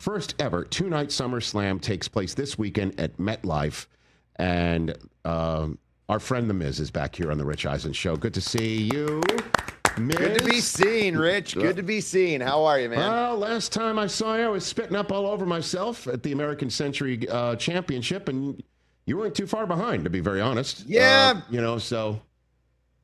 first ever two-night Summerslam takes place this weekend at MetLife. And our friend The Miz is back here on the Rich Eisen Show. Good to see you, Miz. Good to be seen, Rich. Good to be seen. How are you, man? Well, last time I saw you, I was spitting up all over myself at the American Century Championship, and you weren't too far behind, to be very honest. Yeah. So...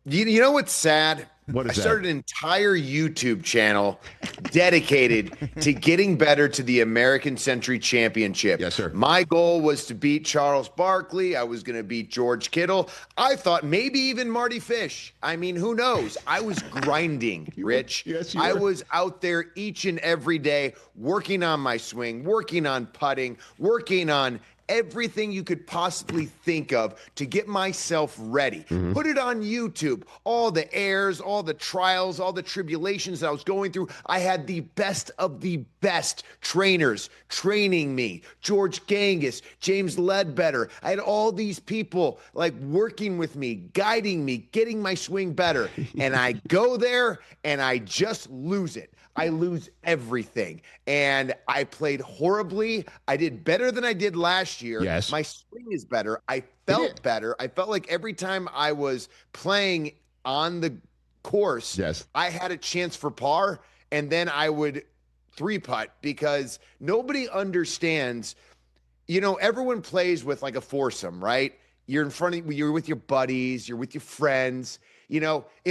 You know what's sad? What is I started an entire YouTube channel dedicated to getting better to the American Century Championship. Yes, sir. My goal was to beat Charles Barkley. I was going to beat George Kittle. I thought maybe even Marty Fish. I mean, who knows? I was grinding, Rich. Yes, you I were. was out there each and every day working on my swing, working on putting, working on everything you could possibly think of to get myself ready. Put it on YouTube. All the errors, all the trials, all the tribulations that I was going through. I had the best of the best trainers training me. George Gangus, James Ledbetter. I had all these people like working with me, guiding me, getting my swing better. And I go there and I just lose it. I lose everything. And I played horribly. I did better than I did last year. Yes. My swing is better. I felt better. I felt like every time I was playing on the course, Yes. I had a chance for par, and then I would three-putt because nobody understands. Everyone plays with like a foursome, right? You're with your buddies, you're with your friends. It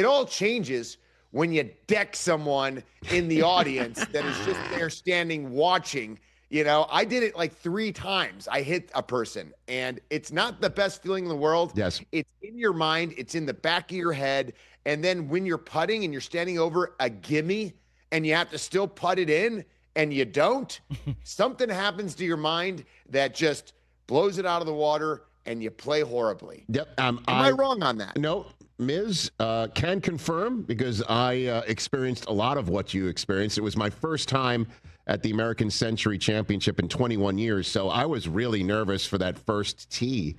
all changes when you deck someone in the audience that is just there standing watching. I did it like 3 times. I hit a person, and it's not the best feeling in the world. Yes. It's in your mind. It's in the back of your head. And then when you're putting and you're standing over a gimme and you have to still putt it in and you don't, something happens to your mind that just blows it out of the water and you play horribly. Yep. Am I wrong on that? No. Miz can confirm because I experienced a lot of what you experienced. It was my first time at the American Century Championship in 21 years, so I was really nervous for that first tee.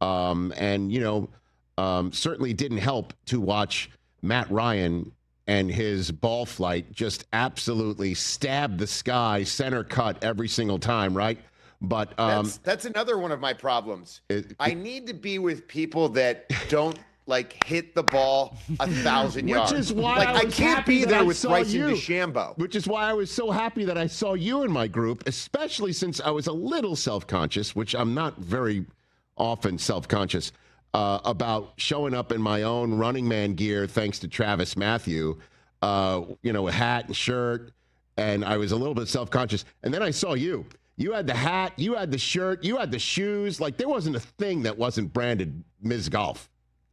Certainly didn't help to watch Matt Ryan and his ball flight just absolutely stab the sky, center cut every single time, right? But that's another one of my problems. I need to be with people that don't hit the ball 1,000 yards. Which is why I can't be there with Bryson DeChambeau. Which is why I was so happy that I saw you in my group, especially since I was a little self-conscious, which I'm not very often self-conscious, about showing up in my own running man gear, thanks to Travis Matthew, a hat and shirt, and I was a little bit self-conscious. And then I saw you. You had the hat, you had the shirt, you had the shoes. Like, there wasn't a thing that wasn't branded Ms. Golf.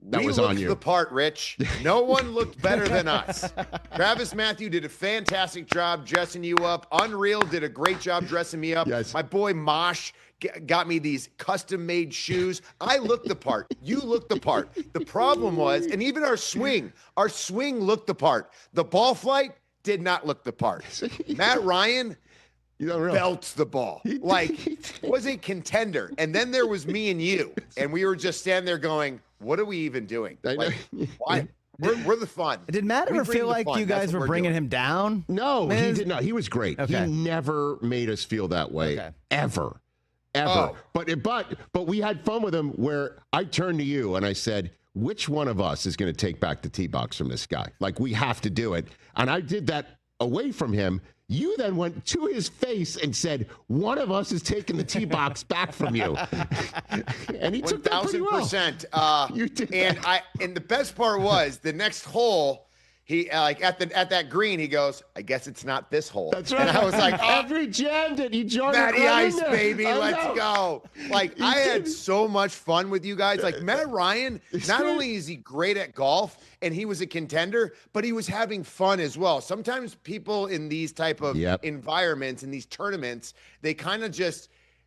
That was on you. We looked the part, Rich. No one looked better than us. Travis Matthew did a fantastic job dressing you up. Unreal did a great job dressing me up. Yes. My boy Mosh got me these custom-made shoes. I looked the part. You looked the part. The problem was, and even our swing looked the part. The ball flight did not look the part. Matt Ryan belts the ball. Was a contender. And then there was me and you. And we were just standing there going, what are we even doing? Why? We're the fun. Did Matt ever feel like you guys were bringing him down? No, he did not. He was great. Okay. He never made us feel that way, ever. Oh. But we had fun with him where I turned to you and I said, which one of us is going to take back the tee box from this guy? Like, we have to do it. And I did that away from him. You then went to his face and said, one of us is taking the tee box back from you. And he took that pretty well. 1,000%. You did And the best part was the next hole, he at that green, he goes, I guess it's not this hole. That's right. And I was like, after he jammed it, he joined Matty right Ice, in there. baby, let's go. I had so much fun with you guys. Matt Ryan, not only is he great at golf and he was a contender, but he was having fun as well. Sometimes people in these type of environments, in these tournaments, they kind of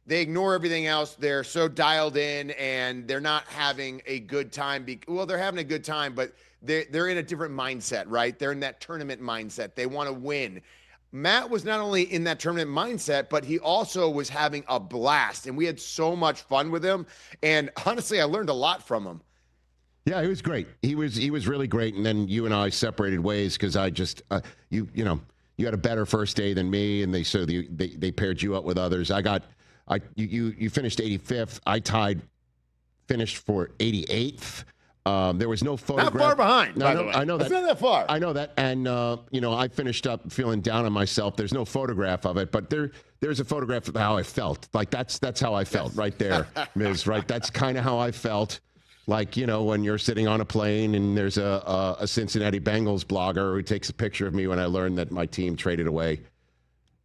they ignore everything else. They're so dialed in and they're not having a good time. They're having a good time, but they're in a different mindset, right? They're in that tournament mindset. They want to win. Matt was not only in that tournament mindset, but he also was having a blast, and we had so much fun with him. And honestly, I learned a lot from him. Yeah, he was great. He was really great. And then you and I separated ways because I just, you you had a better first day than me, and they paired you up with others. You finished 85th. I finished for 88th. There was no photograph. Not far behind, by the way. I know that. It's not that far. I know that. And, I finished up feeling down on myself. There's no photograph of it, but there's a photograph of how I felt. Like, that's how I felt right there, Ms. Right? That's kind of how I felt. Like, when you're sitting on a plane and there's a Cincinnati Bengals blogger who takes a picture of me when I learned that my team traded away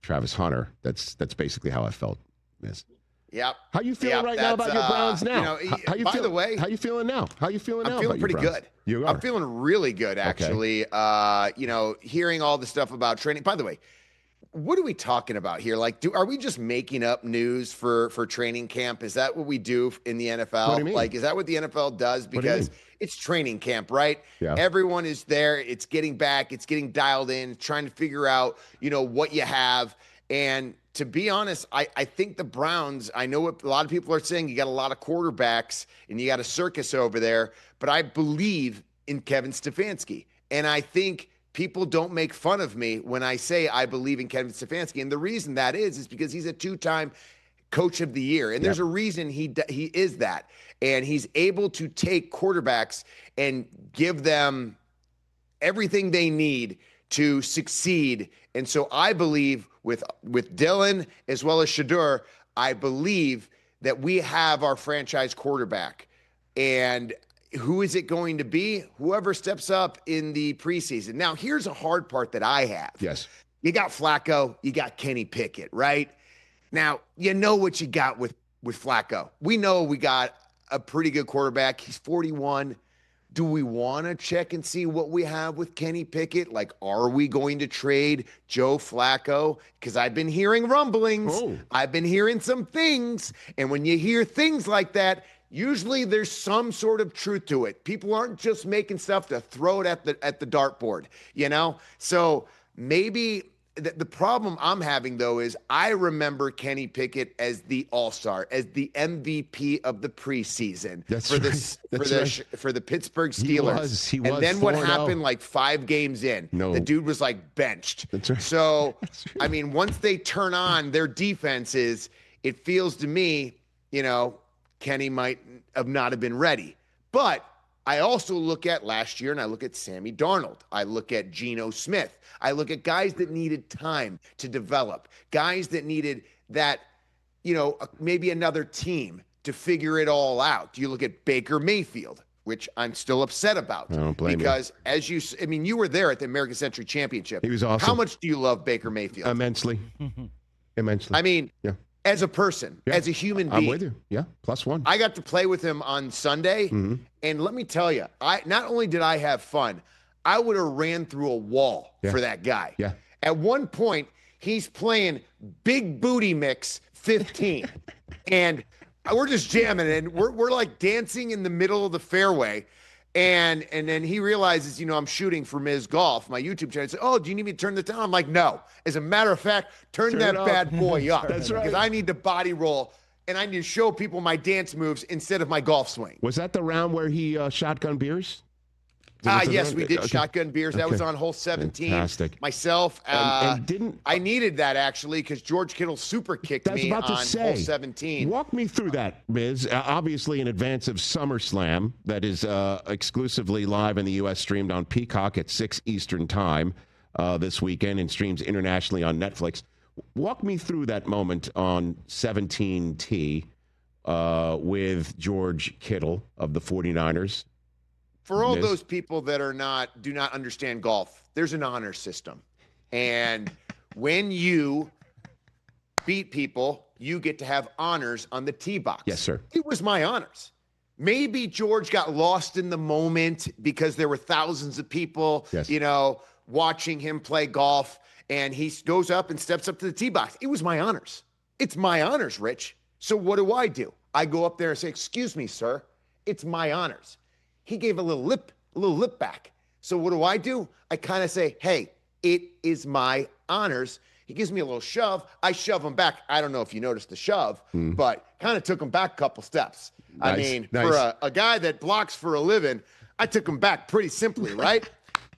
Travis Hunter. That's basically how I felt, Ms. Yep. How you feeling right now about your Browns now? By the way, how you feeling now? How you feeling now? I'm feeling pretty good. You are. I'm feeling really good, actually. Okay. Hearing all the stuff about training. By the way, what are we talking about here? Like, are we just making up news for training camp? Is that what we do in the NFL? What do you mean? Like, is that what the NFL does? Because it's training camp, right? Yeah. Everyone is there. It's getting back. It's getting dialed in, trying to figure out, what you have. And to be honest, I think the Browns, I know what a lot of people are saying, you got a lot of quarterbacks and you got a circus over there, but I believe in Kevin Stefanski. And I think people don't make fun of me when I say I believe in Kevin Stefanski. And the reason that is because he's a 2-time coach of the year. And there's a reason he is that. And he's able to take quarterbacks and give them everything they need to succeed. And so I believe with Dylan as well as Shadur, I believe that we have our franchise quarterback. And who is it going to be? Whoever steps up in the preseason. Now, here's a hard part that I have. Yes. You got Flacco, you got Kenny Pickett, right? Now, you know what you got with Flacco. We know we got a pretty good quarterback. He's 41. Do we want to check and see what we have with Kenny Pickett? Like, are we going to trade Joe Flacco? Because I've been hearing rumblings. Oh. I've been hearing some things. And when you hear things like that, usually there's some sort of truth to it. People aren't just making stuff to throw it at the dartboard, So maybe the problem I'm having, though, is I remember Kenny Pickett as the all-star, as the MVP of the preseason for the Pittsburgh Steelers. He was. And then what 4-0. happened like 5 games in? No. The dude was like benched. That's right. So, I mean, once they turn on their defenses, it feels to me, Kenny might not have been ready. But I also look at last year, and I look at Sammy Darnold. I look at Geno Smith. I look at guys that needed time to develop, guys that needed that, maybe another team to figure it all out. You look at Baker Mayfield, which I'm still upset about. I don't blame you. Because you were there at the American Century Championship. He was awesome. How much do you love Baker Mayfield? Immensely. Immensely. I mean, yeah. As a person, as a human being. I'm with you. Yeah, +1. I got to play with him on Sunday, and let me tell you, not only did I have fun, I would have ran through a wall for that guy. Yeah. At one point, he's playing Big Booty Mix 15, and we're just jamming, and we're like dancing in the middle of the fairway. And then he realizes, I'm shooting for Ms. Golf, my YouTube channel. He said, "Oh, do you need me to turn this down?" I'm like, "No. As a matter of fact, turn that bad boy up." That's right. Because I need to body roll, and I need to show people my dance moves instead of my golf swing. Was that the round where he shotgun beers? Yes, we did shotgun beers. That was on hole 17. Fantastic. Myself, and I needed that actually because George Kittle super kicked me on hole 17. Walk me through that, Miz. Obviously, in advance of Summerslam, that is exclusively live in the U.S., streamed on Peacock at 6 Eastern Time this weekend and streams internationally on Netflix. Walk me through that moment on 17T with George Kittle of the 49ers. For all those people that do not understand golf, there's an honor system. And when you beat people, you get to have honors on the tee box. Yes, sir. It was my honors. Maybe George got lost in the moment because there were thousands of people, watching him play golf, and he goes up and steps up to the tee box. It was my honors. It's my honors, Rich. So what do? I go up there and say, "Excuse me, sir. It's my honors." He gave a little lip back. So what do? I kind of say, "Hey, it is my honors." He gives me a little shove. I shove him back. I don't know if you noticed the shove, but kind of took him back a couple steps. Nice. I mean, for a guy that blocks for a living, I took him back pretty simply, right?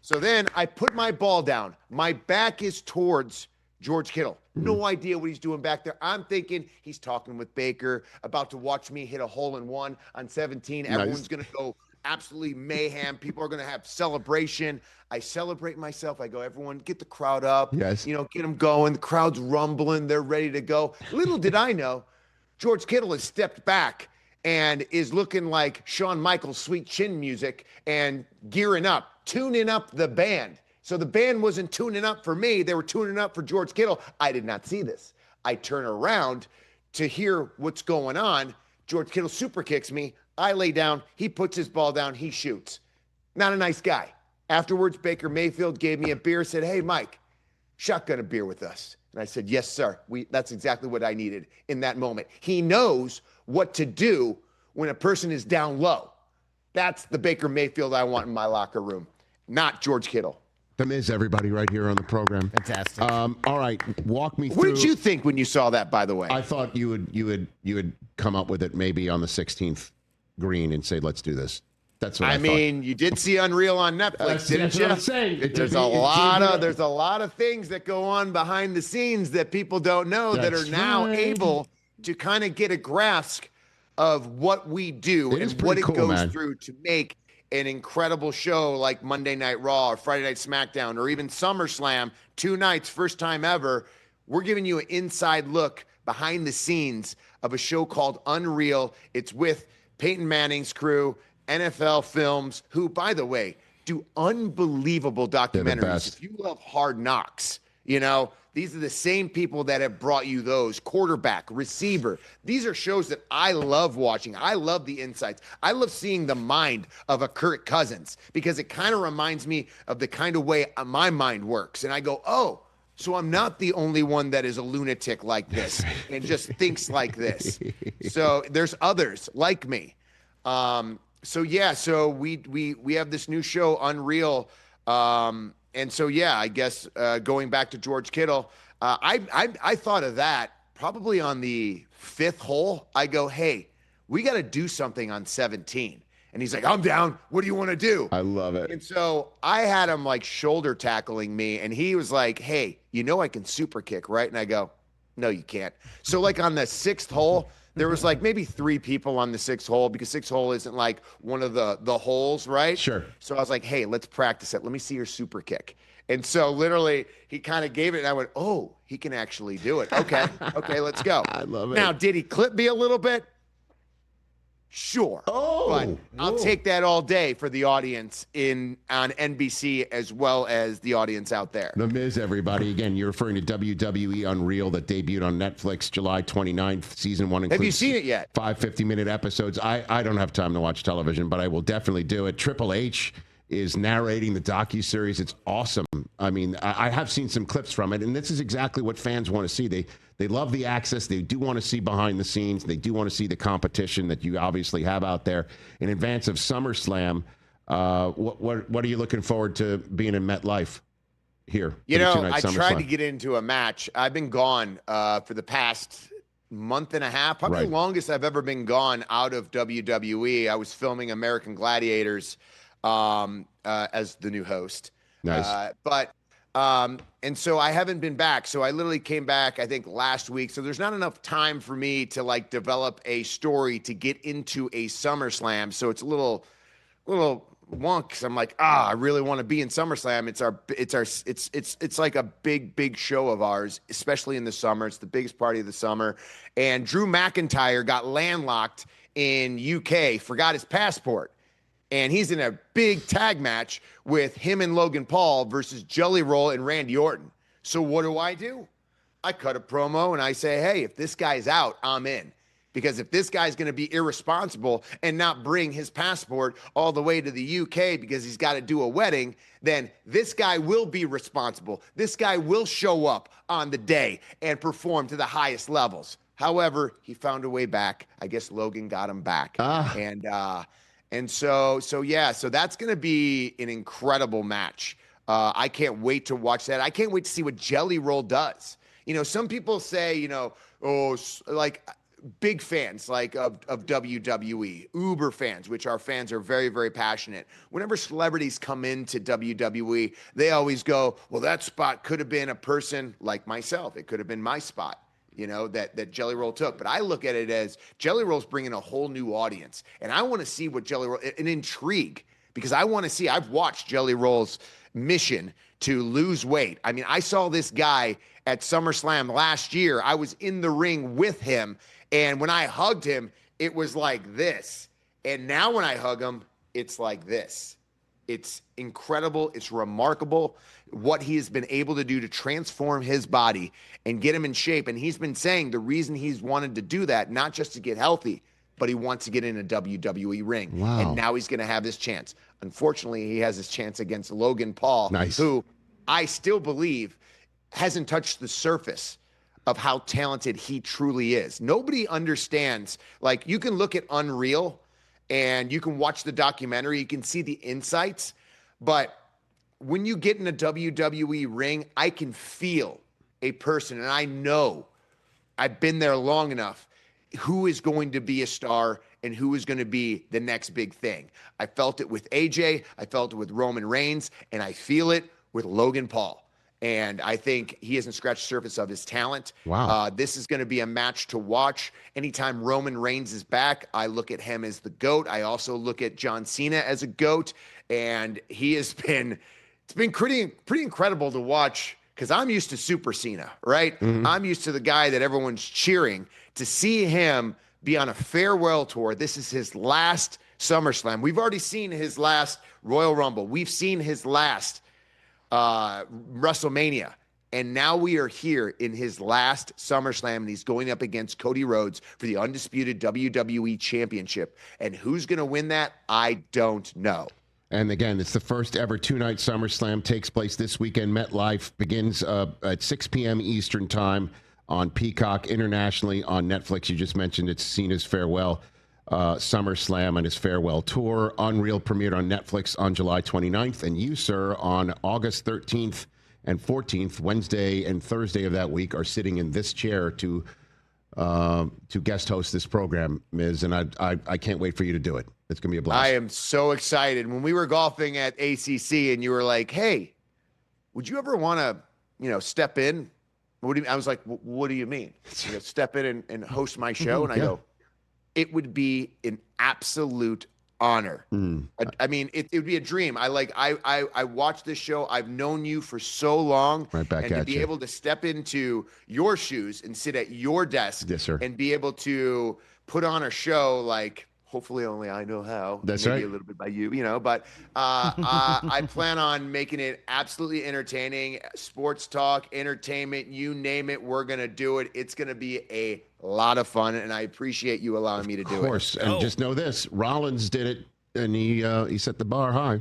So then I put my ball down. My back is towards George Kittle. No idea what he's doing back there. I'm thinking he's talking with Baker, about to watch me hit a hole-in-one on 17. Nice. Everyone's going to go absolutely mayhem. People are going to have celebration. I celebrate myself. I go, everyone, get the crowd up. Yes. Get them going. The crowd's rumbling. They're ready to go. Little did I know, George Kittle has stepped back and is looking like Shawn Michaels' Sweet Chin music and gearing up, tuning up the band. So the band wasn't tuning up for me. They were tuning up for George Kittle. I did not see this. I turn around to hear what's going on. George Kittle super kicks me. I lay down. He puts his ball down. He shoots. Not a nice guy. Afterwards, Baker Mayfield gave me a beer, said, hey, Mike, shotgun a beer with us. And I said, yes, sir. That's exactly what I needed in that moment. He knows what to do when a person is down low. That's the Baker Mayfield I want in my locker room, not George Kittle. The Miz, everybody, right here on the program. Fantastic. All right, walk me through. What did you think when you saw that, by the way? I thought you would come up with it maybe on the 16th green and say, let's do this. That's what I thought. mean, you did see Unreal on Netflix, didn't you? What I'm saying. There's a lot of things that go on behind the scenes that people don't know that are now able to kind of get a grasp of what we do and what it goes through to make an incredible show like Monday Night Raw or Friday Night SmackDown or even SummerSlam, 2 nights, first time ever. We're giving you an inside look behind the scenes of a show called Unreal. It's with Peyton Manning's crew, NFL Films, who, by the way, do unbelievable documentaries. If you love Hard Knocks, these are the same people that have brought you those. Quarterback, receiver. These are shows that I love watching. I love the insights. I love seeing the mind of a Kirk Cousins because it kind of reminds me of the kind of way my mind works. And I go, oh, so I'm not the only one that is a lunatic like this and just thinks like this. So there's others like me. So we have this new show, Unreal. And so, I guess going back to George Kittle, I thought of that probably on the 5th hole. I go, hey, we got to do something on 17. And he's like, I'm down. What do you want to do? I love it. And so I had him like shoulder tackling me. And he was like, hey, I can super kick, right? And I go, no, you can't. So like on the 6th hole, there was like maybe 3 people on the 6th hole because 6th hole isn't like one of the holes, right? Sure. So I was like, hey, let's practice it. Let me see your super kick. And so literally he kind of gave it and I went, oh, he can actually do it. Okay, let's go. I love it. Now, did he clip me a little bit? Sure. But I'll take that all day for the audience on NBC as well as the audience out there. The Miz, everybody. Again, you're referring to WWE Unreal that debuted on Netflix July 29th. Season 1 includes Have you seen it yet? 5 50-minute episodes. I don't have time to watch television, but I will definitely do it. Triple H is narrating the docuseries. It's awesome. I mean, I have seen some clips from it, and this is exactly what fans want to see. They love the access. They do want to see behind the scenes. They do want to see the competition that you obviously have out there. In advance of SummerSlam, what are you looking forward to being in MetLife here? I tried to get into a match. I've been gone for the past month and a half, probably the longest I've ever been gone out of WWE. I was filming American Gladiators as the new host. Nice. And so I haven't been back. So I literally came back, I think, last week. So there's not enough time for me to like develop a story to get into a SummerSlam. So it's a little wonk. So I'm like, I really want to be in SummerSlam. It's like a big show of ours, especially in the summer. It's the biggest party of the summer. And Drew McIntyre got landlocked in UK, forgot his passport. And he's in a big tag match with him and Logan Paul versus Jelly Roll and Randy Orton. So what do? I cut a promo and I say, hey, if this guy's out, I'm in. Because if this guy's going to be irresponsible and not bring his passport all the way to the UK because he's got to do a wedding, then this guy will be responsible. This guy will show up on the day and perform to the highest levels. However, he found a way back. I guess Logan got him back. And so that's going to be an incredible match. I can't wait to watch that. I can't wait to see what Jelly Roll does. Some people say, big fans like of WWE, uber fans, which our fans are very, very passionate. Whenever celebrities come into WWE, they always go, well, that spot could have been a person like myself. It could have been my spot, that Jelly Roll took. But I look at it as Jelly Roll's bringing a whole new audience. And I want to see what Jelly Roll, an intrigue, because I want to see, I've watched Jelly Roll's mission to lose weight. I mean, I saw this guy at SummerSlam last year. I was in the ring with him. And when I hugged him, it was like this. And now when I hug him, it's like this. It's incredible. It's remarkable what he has been able to do to transform his body and get him in shape. And he's been saying the reason he's wanted to do that, not just to get healthy, but he wants to get in a WWE ring. Wow. And now he's going to have this chance. Unfortunately, he has his chance against Logan Paul, who I still believe hasn't touched the surface of how talented he truly is. Nobody understands. Like, you can look at Unreal and you can watch the documentary, you can see the insights, but when you get in a WWE ring, I can feel a person, and I know I've been there long enough, who is going to be a star and who is going to be the next big thing. I felt it with AJ, I felt it with Roman Reigns, and I feel it with Logan Paul. And I think he hasn't scratched the surface of his talent. Wow. This is going to be a match to watch. Anytime Roman Reigns is back, I look at him as the GOAT. I also look at John Cena as a GOAT. And he has been, it's been pretty incredible to watch, because I'm used to Super Cena, right? Mm-hmm. I'm used to the guy that everyone's cheering. To see him be on a farewell tour, this is his last SummerSlam. We've already seen his last Royal Rumble. We've seen his last WrestleMania, and now we are here in his last SummerSlam, and he's going up against Cody Rhodes for the undisputed WWE Championship. And who's going to win that? I don't know. And again, it's the first ever two-night SummerSlam. Takes place this weekend. MetLife begins at 6 p.m. Eastern time on Peacock, internationally on Netflix. You just mentioned it's Cena's farewell SummerSlam and his farewell tour. Unreal premiered on Netflix on July 29th, and you, sir, on August 13th and 14th, Wednesday and Thursday of that week, are sitting in this chair to guest host this program, Miz, and I can't wait for you to do it. It's going to be a blast. I am so excited. When we were golfing at ACC and you were like, hey, would you ever want to, step in? I was like, what do you mean? Step in and host my show? And I go, it would be an absolute honor. I mean, it would be a dream. I watched this show. I've known you for so long. Right back and at to be you. able to step into your shoes and sit at your desk, yes, sir, and be able to put on a show like, hopefully only I know how. That's maybe right. A little bit by you, but I plan on making it absolutely entertaining. Sports talk, entertainment, you name it, we're going to do it. It's going to be a lot of fun, and I appreciate you allowing me to do it. Of course, and just know this, Rollins did it, and he set the bar high,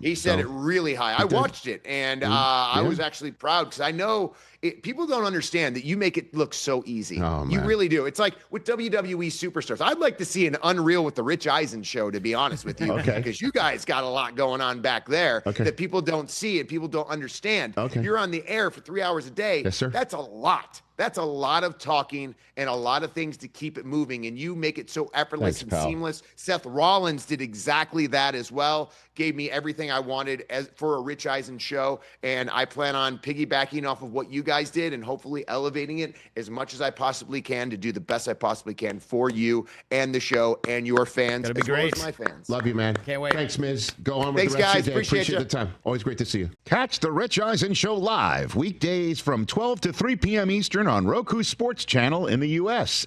He set it really high. I watched it, and I was actually proud, because I know people don't understand that you make it look so easy. Oh, you man. really do. It's like with WWE superstars. I'd like to see an Unreal with the Rich Eisen Show, to be honest with you, Okay. because you guys got a lot going on back there Okay. that people don't see and people don't understand. Okay. If you're on the air for 3 hours a day, Yes, sir. that's a lot. That's a lot of talking and a lot of things to keep it moving, and you make it so effortless Thanks, and pal. seamless. Seth Rollins did exactly that as well. Gave me everything I wanted for a Rich Eisen show, and I plan on piggybacking off of what you guys did and hopefully elevating it as much as I possibly can to do the best I possibly can for you and the show and your fans, Gonna be as well great. as my fans. Love you, man. Can't wait. Thanks, Miz. Go on with Thanks, the rest guys. of your day. Appreciate you. the time. Always great to see you. Catch the Rich Eisen Show live weekdays from 12 to 3 p.m. Eastern on Roku Sports Channel in the U.S.